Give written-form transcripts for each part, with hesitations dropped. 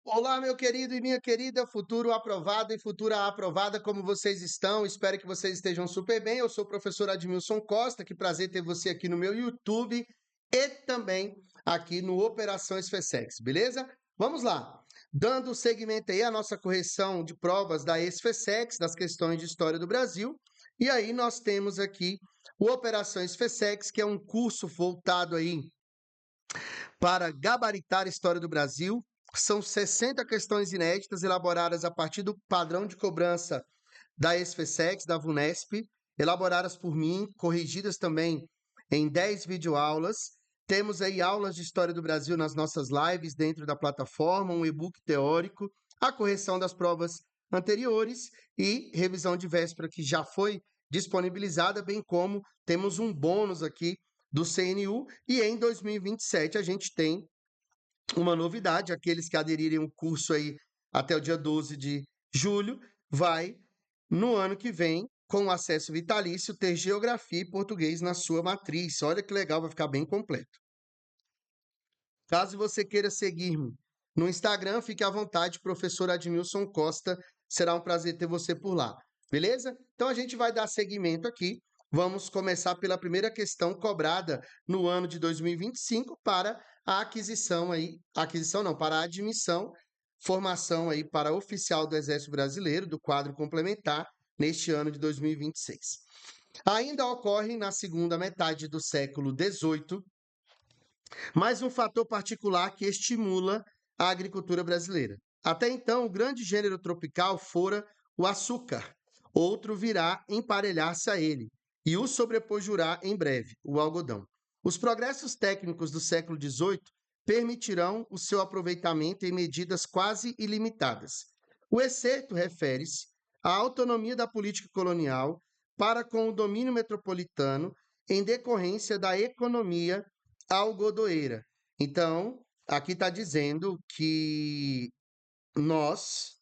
Olá, meu querido e minha querida, futuro aprovado e futura aprovada, como vocês estão? Espero que vocês estejam super bem. Eu sou o professor Admilson Costa, que prazer ter você aqui no meu YouTube e também aqui no Operação SFSEX, beleza? Vamos lá. Dando seguimento aí à nossa correção de provas da SFSEX, das questões de História do Brasil. E aí nós temos aqui o Operação SFSEX, que é um curso voltado aí para gabaritar a história do Brasil. São 60 questões inéditas elaboradas a partir do padrão de cobrança da SFSEX, da VUNESP, elaboradas por mim, corrigidas também em 10 videoaulas. Temos aí aulas de História do Brasil nas nossas lives dentro da plataforma, um e-book teórico, a correção das provas anteriores e revisão de véspera que já foi disponibilizada, bem como temos um bônus aqui do CNU e em 2027 a gente tem uma novidade, aqueles que aderirem ao curso aí até o dia 12 de julho, vai, no ano que vem, com acesso vitalício, ter geografia e português na sua matriz. Olha que legal, vai ficar bem completo. Caso você queira seguir-me no Instagram, fique à vontade, professor Admilson Costa, será um prazer ter você por lá, beleza? Então a gente vai dar seguimento aqui. Vamos começar pela primeira questão cobrada no ano de 2025 para a aquisição não, para a admissão, formação aí para oficial do Exército Brasileiro, do quadro complementar, neste ano de 2026. Ainda ocorre na segunda metade do século XVIII mais um fator particular que estimula a agricultura brasileira. Até então, o grande gênero tropical fora o açúcar. Outro virá emparelhar-se a ele, e o sobrepujará em breve, o algodão. Os progressos técnicos do século XVIII permitirão o seu aproveitamento em medidas quase ilimitadas. O excerto refere-se à autonomia da política colonial para com o domínio metropolitano em decorrência da economia algodoeira. Então, aqui está dizendo que nós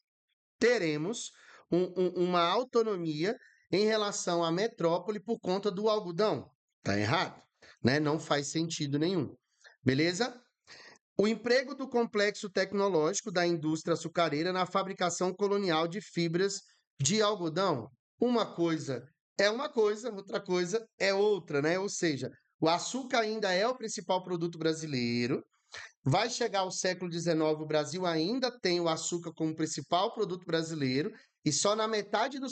teremos uma autonomia em relação à metrópole por conta do algodão. Está errado, né? Não faz sentido nenhum. Beleza? O emprego do complexo tecnológico da indústria açucareira na fabricação colonial de fibras de algodão. Uma coisa é uma coisa, outra coisa é outra, né? Ou seja, o açúcar ainda é o principal produto brasileiro. Vai chegar o século XIX, o Brasil ainda tem o açúcar como principal produto brasileiro, e só na metade do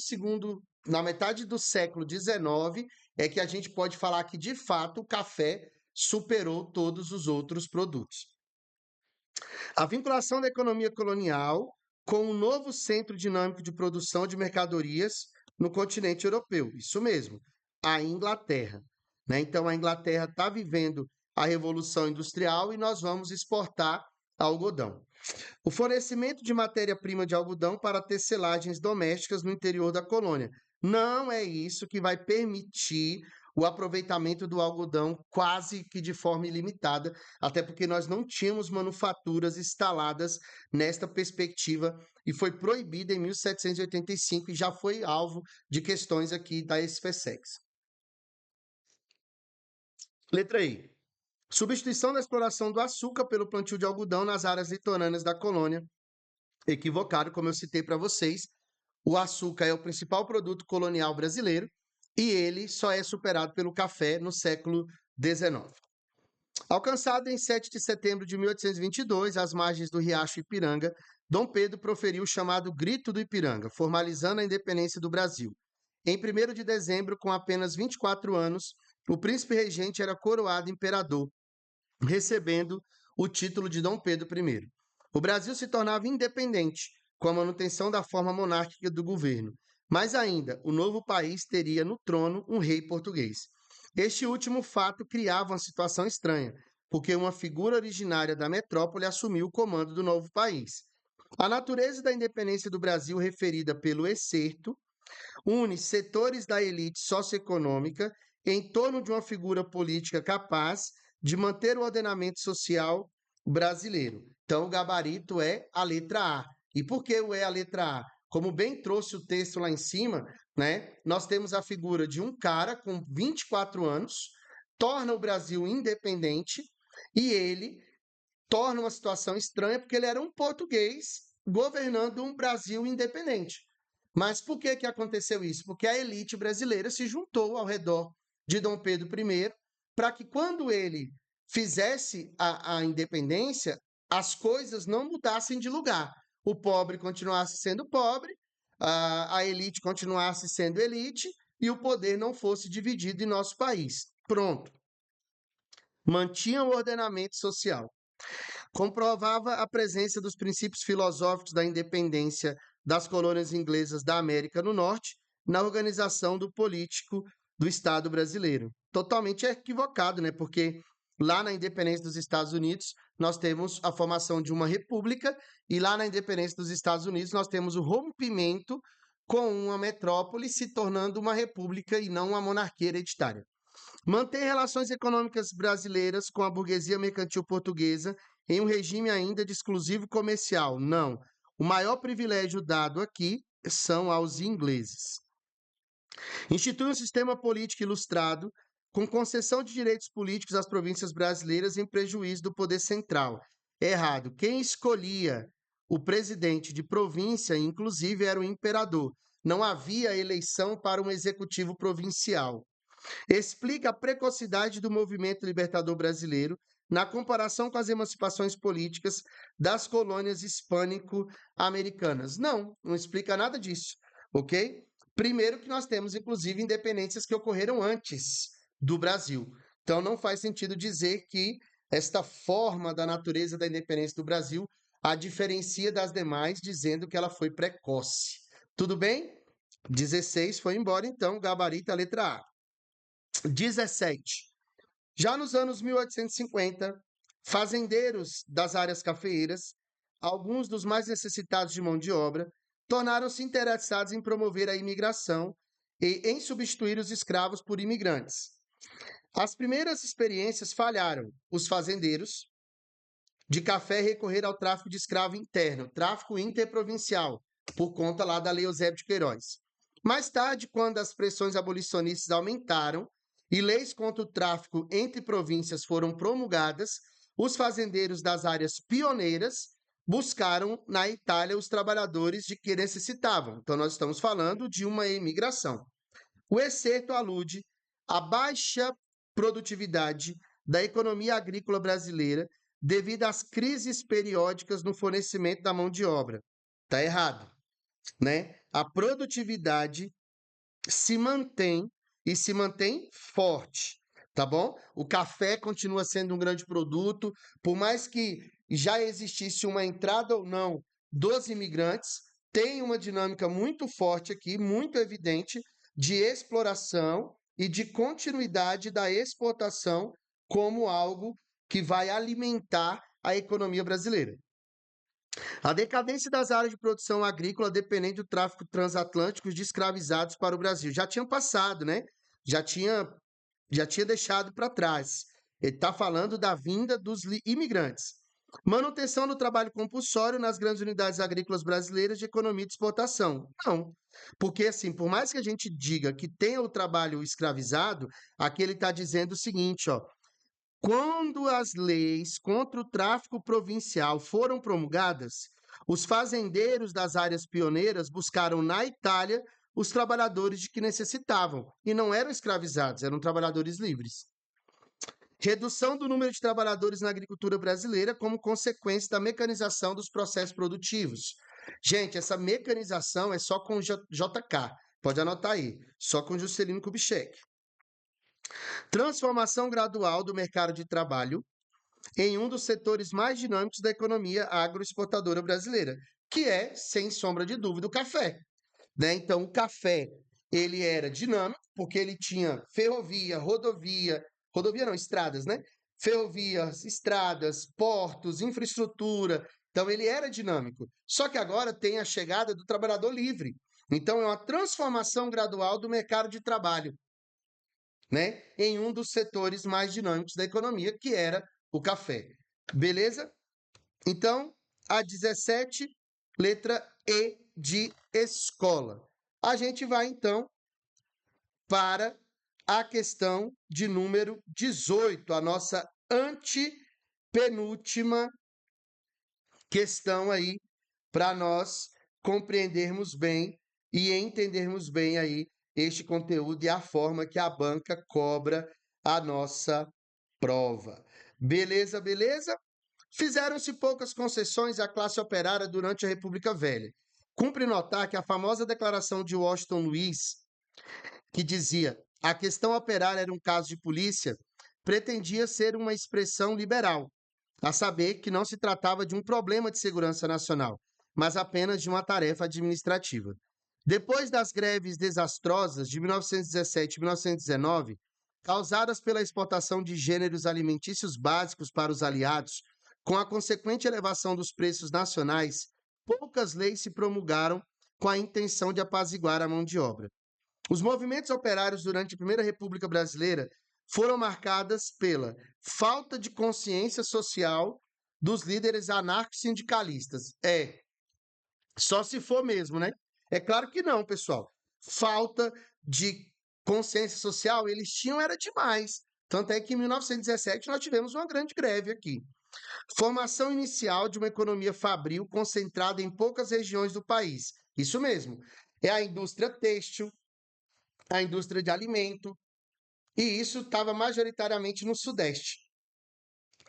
século XIX é que a gente pode falar que, de fato, o café superou todos os outros produtos. A vinculação da economia colonial com um novo centro dinâmico de produção de mercadorias no continente europeu. Isso mesmo, a Inglaterra. Né? Então, a Inglaterra está vivendo a Revolução Industrial e nós vamos exportar algodão. O fornecimento de matéria-prima de algodão para tecelagens domésticas no interior da colônia. Não é isso que vai permitir o aproveitamento do algodão quase que de forma ilimitada, até porque nós não tínhamos manufaturas instaladas nesta perspectiva e foi proibida em 1785 e já foi alvo de questões aqui da SFSEX. Letra I. Substituição da exploração do açúcar pelo plantio de algodão nas áreas litorâneas da colônia. Equivocado, como eu citei para vocês, o açúcar é o principal produto colonial brasileiro e ele só é superado pelo café no século XIX. Alcançado em 7 de setembro de 1822, às margens do riacho Ipiranga, Dom Pedro proferiu o chamado Grito do Ipiranga, formalizando a independência do Brasil. Em 1º de dezembro, com apenas 24 anos, o príncipe regente era coroado imperador, recebendo o título de Dom Pedro I. O Brasil se tornava independente, com a manutenção da forma monárquica do governo. Mas ainda, o novo país teria no trono um rei português. Este último fato criava uma situação estranha, porque uma figura originária da metrópole assumiu o comando do novo país. A natureza da independência do Brasil, referida pelo excerto, une setores da elite socioeconômica em torno de uma figura política capaz de manter o ordenamento social brasileiro. Então, o gabarito é a letra A. E por que o é a letra A? Como bem trouxe o texto lá em cima, né? Nós temos a figura de um cara com 24 anos, torna o Brasil independente e ele torna uma situação estranha, porque ele era um português governando um Brasil independente. Mas por que aconteceu isso? Porque a elite brasileira se juntou ao redor de Dom Pedro I para que, quando ele fizesse a independência, as coisas não mudassem de lugar. O pobre continuasse sendo pobre, a elite continuasse sendo elite e o poder não fosse dividido em nosso país. Pronto. Mantinha o ordenamento social. Comprovava a presença dos princípios filosóficos da independência das colônias inglesas da América do Norte na organização do político do Estado brasileiro. Totalmente equivocado, né? Porque lá na independência dos Estados Unidos, nós temos a formação de uma república, e lá na independência dos Estados Unidos, nós temos o rompimento com uma metrópole se tornando uma república e não uma monarquia hereditária. Manter relações econômicas brasileiras com a burguesia mercantil portuguesa em um regime ainda de exclusivo comercial. Não. O maior privilégio dado aqui são aos ingleses. Institui um sistema político ilustrado com concessão de direitos políticos às províncias brasileiras em prejuízo do poder central. Errado. Quem escolhia o presidente de província, inclusive, era o imperador. Não havia eleição para um executivo provincial. Explica a precocidade do movimento libertador brasileiro na comparação com as emancipações políticas das colônias hispânico-americanas. Não explica nada disso, ok? Primeiro que nós temos, inclusive, independências que ocorreram antes do Brasil. Então, não faz sentido dizer que esta forma da natureza da independência do Brasil a diferencia das demais, dizendo que ela foi precoce. Tudo bem? 16 foi embora, então, gabarito a letra A. 17. Já nos anos 1850, fazendeiros das áreas cafeeiras, alguns dos mais necessitados de mão de obra, tornaram-se interessados em promover a imigração e em substituir os escravos por imigrantes. As primeiras experiências falharam. Os fazendeiros de café recorreram ao tráfico de escravo interno, tráfico interprovincial, por conta lá da Lei Eusébio de Queiroz. Mais tarde, quando as pressões abolicionistas aumentaram e leis contra o tráfico entre províncias foram promulgadas, os fazendeiros das áreas pioneiras buscaram na Itália os trabalhadores de que necessitavam. Então, nós estamos falando de uma imigração. O excerto alude à baixa produtividade da economia agrícola brasileira devido às crises periódicas no fornecimento da mão de obra. Está errado, né? A produtividade se mantém e se mantém forte, tá bom? O café continua sendo um grande produto, por mais que já existisse uma entrada ou não dos imigrantes, tem uma dinâmica muito forte aqui, muito evidente, de exploração e de continuidade da exportação como algo que vai alimentar a economia brasileira. A decadência das áreas de produção agrícola dependente do tráfico transatlântico de escravizados para o Brasil. Já tinha passado, né? Já tinha deixado para trás. Ele está falando da vinda dos imigrantes. Manutenção do trabalho compulsório nas grandes unidades agrícolas brasileiras de economia de exportação. Não. Porque, assim, por mais que a gente diga que tem o trabalho escravizado, aqui ele está dizendo o seguinte, ó. Quando as leis contra o tráfico provincial foram promulgadas, os fazendeiros das áreas pioneiras buscaram na Itália os trabalhadores de que necessitavam, e não eram escravizados, eram trabalhadores livres. Redução do número de trabalhadores na agricultura brasileira como consequência da mecanização dos processos produtivos. Gente, essa mecanização é só com JK, pode anotar aí, só com Juscelino Kubitschek. Transformação gradual do mercado de trabalho em um dos setores mais dinâmicos da economia agroexportadora brasileira, que é, sem sombra de dúvida, o café, né? Então, o café, ele era dinâmico, porque ele tinha estradas, né? Ferrovias, estradas, portos, infraestrutura. Então, ele era dinâmico. Só que agora tem a chegada do trabalhador livre. Então, é uma transformação gradual do mercado de trabalho, né, em um dos setores mais dinâmicos da economia, que era o café. Beleza? Então, a 17, letra E de escola. A gente vai, então, para a questão de número 18, a nossa penúltima questão aí para nós compreendermos bem e entendermos bem aí este conteúdo e a forma que a banca cobra a nossa prova. Beleza, beleza? Fizeram-se poucas concessões à classe operária durante a República Velha. Cumpre notar que a famosa declaração de Washington Luiz, que dizia a questão operária era um caso de polícia, pretendia ser uma expressão liberal, a saber que não se tratava de um problema de segurança nacional, mas apenas de uma tarefa administrativa. Depois das greves desastrosas de 1917 e 1919, causadas pela exportação de gêneros alimentícios básicos para os aliados, com a consequente elevação dos preços nacionais, poucas leis se promulgaram com a intenção de apaziguar a mão de obra. Os movimentos operários durante a Primeira República Brasileira foram marcadas pela falta de consciência social dos líderes anarco-sindicalistas. Só se for mesmo, né? É claro que não, pessoal. Falta de consciência social, eles tinham era demais. Tanto é que em 1917 nós tivemos uma grande greve aqui. Formação inicial de uma economia fabril concentrada em poucas regiões do país. Isso mesmo. É a indústria têxtil, a indústria de alimento, e isso estava majoritariamente no Sudeste,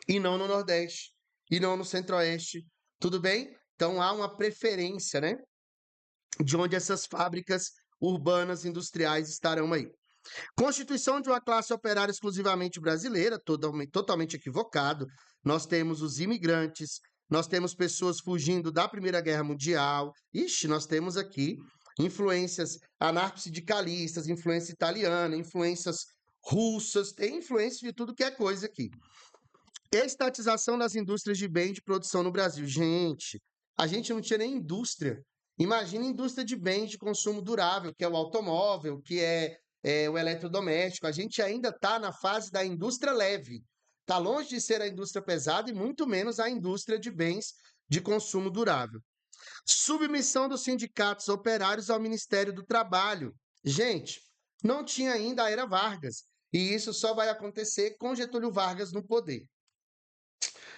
e não no Nordeste, e não no Centro-Oeste. Tudo bem? Então há uma preferência, né, de onde essas fábricas urbanas industriais estarão aí. Constituição de uma classe operária exclusivamente brasileira, totalmente equivocado. Nós temos os imigrantes, nós temos pessoas fugindo da Primeira Guerra Mundial. Ixi, nós temos aqui influências anarco-sindicalistas, influência italiana, influências russas, tem influência de tudo que é coisa aqui. Estatização das indústrias de bem de produção no Brasil. Gente, a gente não tinha nem indústria. Imagina indústria de bens de consumo durável, que é o automóvel, que é o eletrodoméstico. A gente ainda está na fase da indústria leve. Está longe de ser a indústria pesada e muito menos a indústria de bens de consumo durável. Submissão dos sindicatos operários ao Ministério do Trabalho. Gente, não tinha ainda a era Vargas. E isso só vai acontecer com Getúlio Vargas no poder.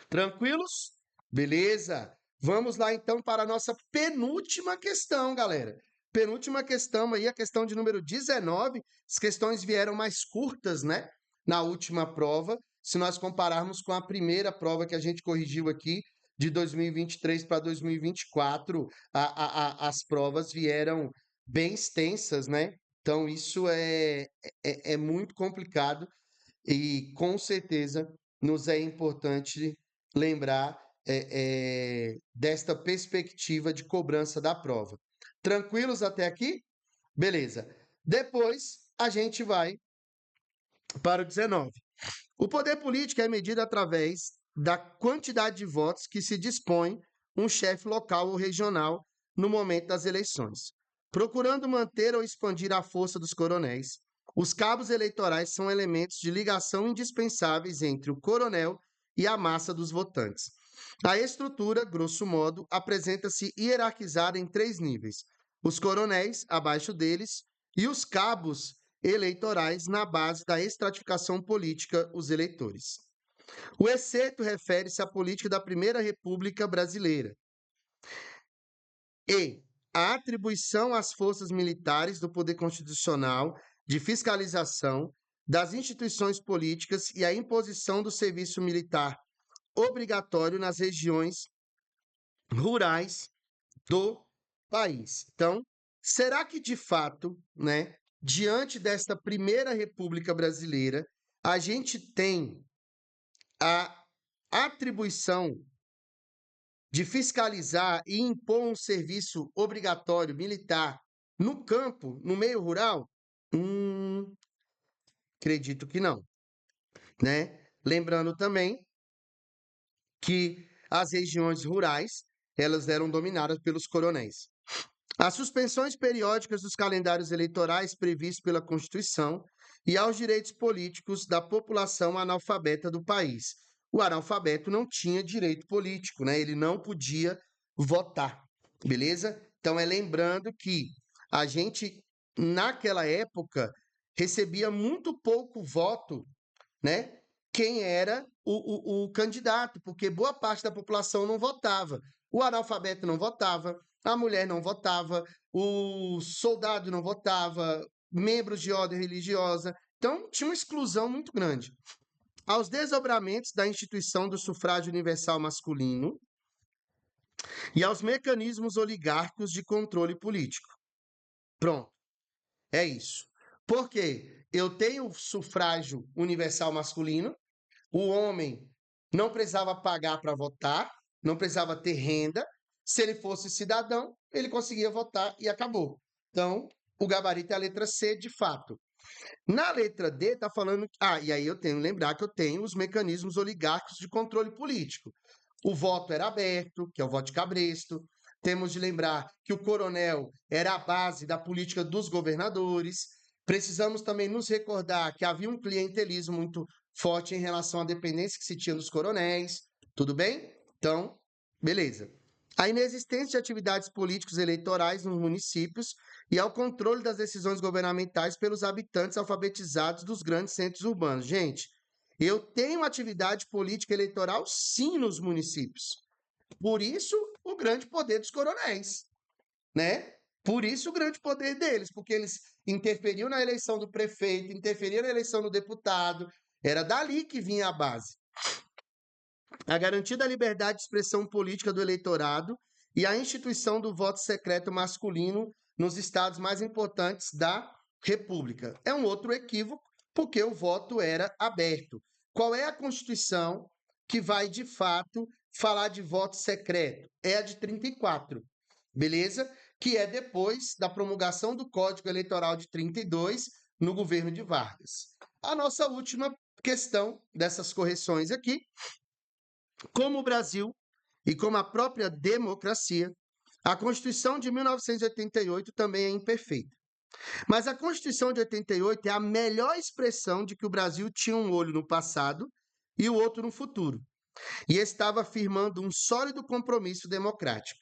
Tranquilos? Beleza. Vamos lá então para a nossa penúltima questão, galera. Penúltima questão aí, a questão de número 19. As questões vieram mais curtas, né? Na última prova, se nós compararmos com a primeira prova que a gente corrigiu aqui, de 2023 para 2024, as provas vieram bem extensas, né? Então, isso é muito complicado e, com certeza, nos é importante lembrar desta perspectiva de cobrança da prova. Tranquilos até aqui? Beleza. Depois, a gente vai para o 19. O poder político é medido através da quantidade de votos que se dispõe um chefe local ou regional no momento das eleições. Procurando manter ou expandir a força dos coronéis, os cabos eleitorais são elementos de ligação indispensáveis entre o coronel e a massa dos votantes. A estrutura, grosso modo, apresenta-se hierarquizada em 3 níveis: os coronéis, abaixo deles, e os cabos eleitorais na base da estratificação política, os eleitores. O excerto refere-se à política da Primeira República Brasileira e a atribuição às forças militares do poder constitucional de fiscalização das instituições políticas e a imposição do serviço militar obrigatório nas regiões rurais do país. Então, será que de fato, né, diante desta Primeira República Brasileira, a gente tem a atribuição de fiscalizar e impor um serviço obrigatório militar no campo, no meio rural? Acredito que não, né? Lembrando também que as regiões rurais, elas eram dominadas pelos coronéis. As suspensões periódicas dos calendários eleitorais previstos pela Constituição e aos direitos políticos da população analfabeta do país. O analfabeto não tinha direito político, né? Ele não podia votar, beleza? Então, lembrando que a gente, naquela época, recebia muito pouco voto, né? quem era o candidato, porque boa parte da população não votava. O analfabeto não votava, a mulher não votava, o soldado não votava, membros de ordem religiosa. Então, tinha uma exclusão muito grande. Aos desdobramentos da instituição do sufrágio universal masculino e aos mecanismos oligárquicos de controle político. Pronto, é isso. Por quê? Eu tenho o sufrágio universal masculino, o homem não precisava pagar para votar, não precisava ter renda. Se ele fosse cidadão, ele conseguia votar e acabou. Então, o gabarito é a letra C, de fato. Na letra D, está falando. Ah, e aí eu tenho que lembrar que eu tenho os mecanismos oligárquicos de controle político. O voto era aberto, que é o voto de cabresto. Temos de lembrar que o coronel era a base da política dos governadores. Precisamos também nos recordar que havia um clientelismo muito forte em relação à dependência que se tinha dos coronéis. Tudo bem? Então, beleza. A inexistência de atividades políticos eleitorais nos municípios e ao controle das decisões governamentais pelos habitantes alfabetizados dos grandes centros urbanos. Gente, eu tenho atividade política eleitoral sim nos municípios. Por isso, o grande poder dos coronéis, né? Por isso, o grande poder deles, porque eles interferiam na eleição do prefeito, interferiam na eleição do deputado. Era dali que vinha a base. A garantia da liberdade de expressão política do eleitorado e a instituição do voto secreto masculino nos estados mais importantes da República. É um outro equívoco, porque o voto era aberto. Qual é a Constituição que vai, de fato, falar de voto secreto? É a de 34, beleza? Que é depois da promulgação do Código Eleitoral de 32 no governo de Vargas. A nossa última questão dessas correções aqui: como o Brasil e como a própria democracia, a Constituição de 1988 também é imperfeita. Mas a Constituição de 88 é a melhor expressão de que o Brasil tinha um olho no passado e o outro no futuro, e estava afirmando um sólido compromisso democrático.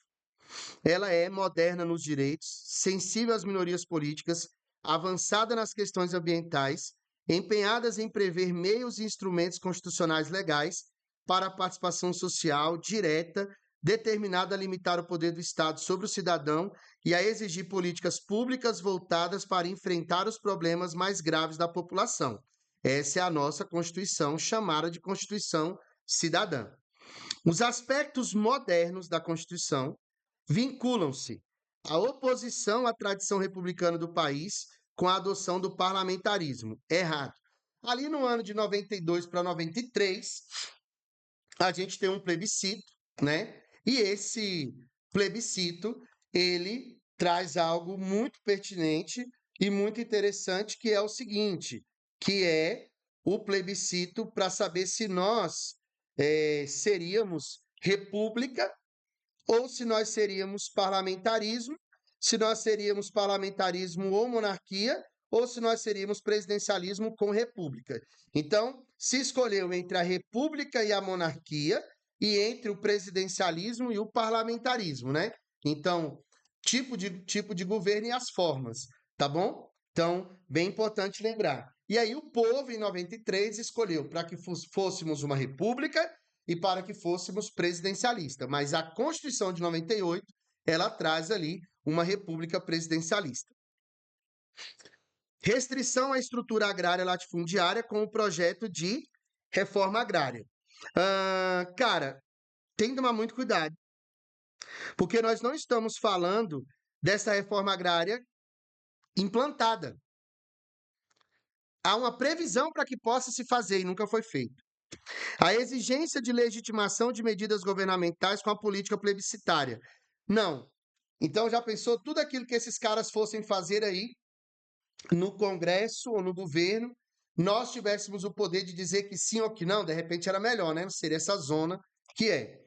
Ela é moderna nos direitos, sensível às minorias políticas, avançada nas questões ambientais, empenhadas em prever meios e instrumentos constitucionais legais para a participação social direta, determinada a limitar o poder do Estado sobre o cidadão e a exigir políticas públicas voltadas para enfrentar os problemas mais graves da população. Essa é a nossa Constituição, chamada de Constituição Cidadã. Os aspectos modernos da Constituição vinculam-se à oposição à tradição republicana do país com a adoção do parlamentarismo. Errado. Ali no ano de 92 para 93, a gente tem um plebiscito, né? E esse plebiscito, ele traz algo muito pertinente e muito interessante, que é o seguinte, que é o plebiscito para saber se nós seríamos república ou se nós seríamos parlamentarismo, se nós seríamos parlamentarismo ou monarquia, ou se nós seríamos presidencialismo com república. Então, se escolheu entre a república e a monarquia, e entre o presidencialismo e o parlamentarismo, né? Então, tipo de governo e as formas, tá bom? Então, bem importante lembrar. E aí o povo, em 93, escolheu para que fôssemos uma república e para que fôssemos presidencialista. Mas a Constituição de 98, ela traz ali uma república presidencialista. Restrição à estrutura agrária latifundiária com o projeto de reforma agrária. Cara, tem que tomar muito cuidado, porque nós não estamos falando dessa reforma agrária implantada. Há uma previsão para que possa se fazer e nunca foi feito. A exigência de legitimação de medidas governamentais com a política plebiscitária. Não. Então já pensou tudo aquilo que esses caras fossem fazer aí no Congresso ou no governo, nós tivéssemos o poder de dizer que sim ou que não, de repente era melhor, né? Seria essa zona que é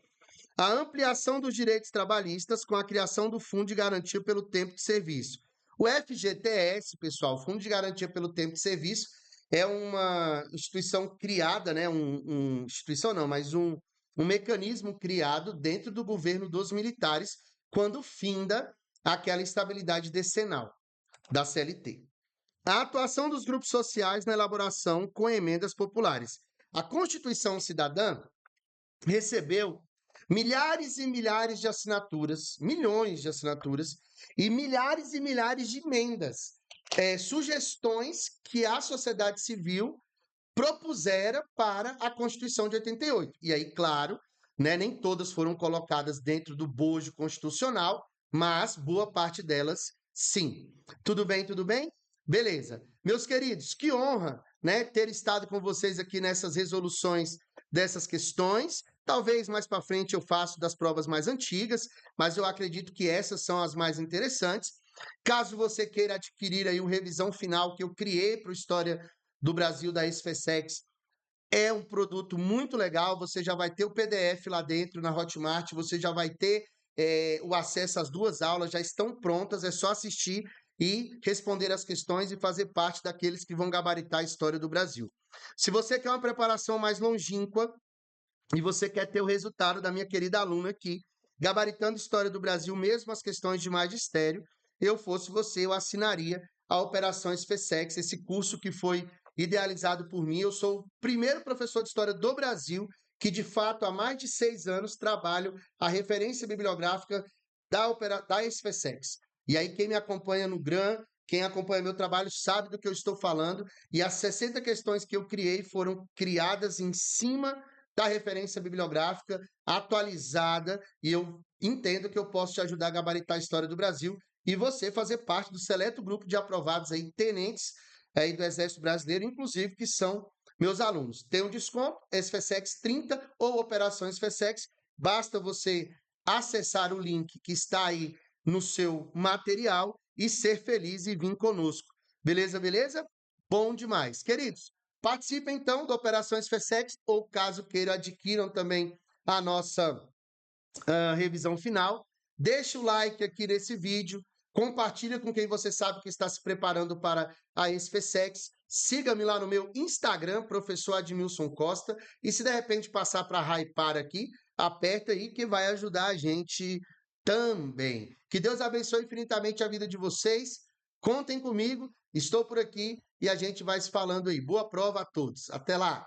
a ampliação dos direitos trabalhistas com a criação do Fundo de Garantia pelo Tempo de Serviço. O FGTS, pessoal, Fundo de Garantia pelo Tempo de Serviço, é uma instituição criada, né? Instituição não, mas um mecanismo criado dentro do governo dos militares quando finda aquela estabilidade decenal da CLT. A atuação dos grupos sociais na elaboração com emendas populares. A Constituição Cidadã recebeu milhares e milhares de assinaturas, milhões de assinaturas, e milhares de emendas, sugestões que a sociedade civil propusera para a Constituição de 88. E aí, claro, né, nem todas foram colocadas dentro do bojo constitucional, mas boa parte delas sim. Tudo bem, tudo bem? Beleza. Meus queridos, que honra, né, ter estado com vocês aqui nessas resoluções dessas questões. Talvez mais para frente eu faça das provas mais antigas, mas eu acredito que essas são as mais interessantes. Caso você queira adquirir aí o revisão final que eu criei para o História do Brasil da SFSEX, é um produto muito legal, você já vai ter o PDF lá dentro na Hotmart, você já vai ter o acesso às 2 aulas, já estão prontas, é só assistir e responder as questões e fazer parte daqueles que vão gabaritar a história do Brasil. Se você quer uma preparação mais longínqua e você quer ter o resultado da minha querida aluna aqui, gabaritando história do Brasil, mesmo as questões de magistério, eu fosse você, eu assinaria a Operações SFSEX, esse curso que foi idealizado por mim. Eu sou o primeiro professor de história do Brasil que, de fato, há mais de 6 anos trabalho a referência bibliográfica da SFSEX. E aí, quem me acompanha no GRAM, quem acompanha meu trabalho sabe do que eu estou falando, e as 60 questões que eu criei foram criadas em cima da referência bibliográfica atualizada, e eu entendo que eu posso te ajudar a gabaritar a história do Brasil e você fazer parte do seleto grupo de aprovados aí, tenentes aí do Exército Brasileiro, inclusive, que são meus alunos. Tem um desconto, SFSEX 30 ou Operações SFSEX, basta você acessar o link que está aí no seu material e ser feliz e vir conosco. Beleza, beleza? Bom demais. Queridos, participem então da Operações SFSEX ou, caso queiram, adquiram também a nossa revisão final. Deixa o like aqui nesse vídeo, compartilha com quem você sabe que está se preparando para a SFSEX. Siga-me lá no meu Instagram, professor Admilson Costa, e se de repente passar para hypar aqui, aperta aí que vai ajudar a gente também. Que Deus abençoe infinitamente a vida de vocês. Contem comigo, estou por aqui e a gente vai se falando aí. Boa prova a todos. Até lá!